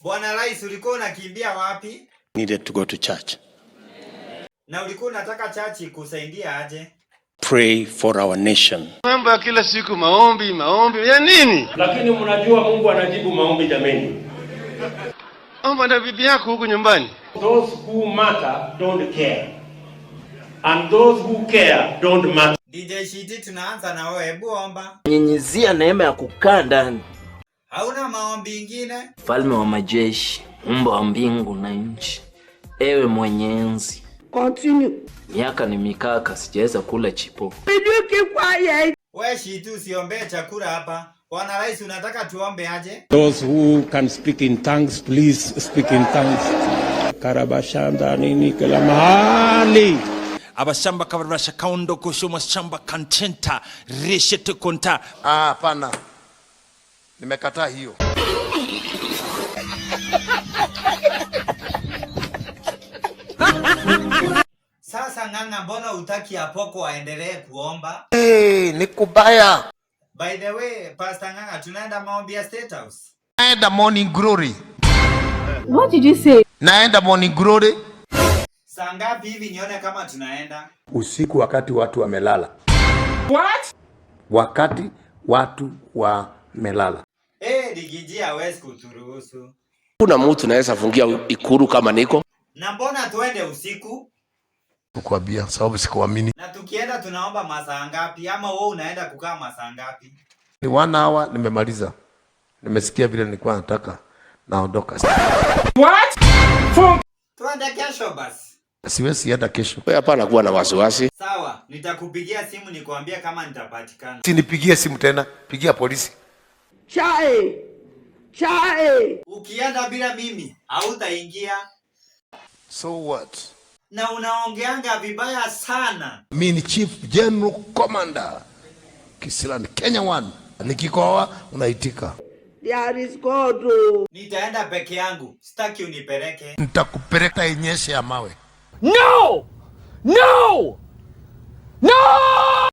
Bwana Rais, ulikuwa unakimbia wapi? Needed to go to church. Na ulikuwa unataka church kusaidia aje? Pray for our nation. Mambo ya kila siku maombi ya nini? Lakini mnajua Mungu anajibu maombi jameni. Omba na bibi yako huko nyumbani. Those who matter don't care. And those who care don't matter. DJ Shiti, tunaanza na wewe, hebu omba. Nyenyezia neema ya kukaa ndani. Hauna maombi ingine? Mfalme wa majeshi, Muumba wa mbingu na nchi, ewe mwenye enzi. Continue. Miaka ni mikaka, sijaweza kula chipo. Wewe Shiti, usiombe chakula hapa. Bwana Rais, unataka tuombe aje? Those who can speak in tongues, please speak in tongues. Karabashanda nini kila mahali. Abashamba kabarasha kaundo kushuma shamba kantenta reshete konta. Hapana. Nimekataa hiyo. Sasa Nganga, mbona utaki Apoko aendelee kuomba? Ni kubaya. By the way, Pastor Nganga, tunaenda maombi ya State House. Naenda morning glory. What did you say? Naenda morning glory. Saa ngapi hivi nione kama tunaenda? Usiku wakati watu wamelala. What? Wakati watu wamelala. Riggy G hawezi kuturuhusu. Kuna mtu anaweza fungia Ikulu kama niko? Na mbona tuende usiku? Kukwambia sababu sikuamini. Na tukienda tunaomba masaa ngapi, ama wewe unaenda kukaa masaa ngapi? Ni 1 hour nimemaliza. Nimesikia vile nilikuwa nataka. Naondoka. What? Tuende kesho basi. Siwezi hata kesho. Wewe hapana kuwa na wasiwasi. Sawa, nitakupigia simu nikwambie kama nitapatikana. Sinipigie simu tena, pigia polisi. Chae. Ukienda bila mimi, hautaingia. So what? Na unaongeanga vibaya sana. Mimi ni Chief General Commander. Kisilani Kenya 1. Nikikoa unaitika. There is God. Nitaenda peke yangu. Sitaki unipeleke. Nitakupeleka inyeshe ya mawe. No!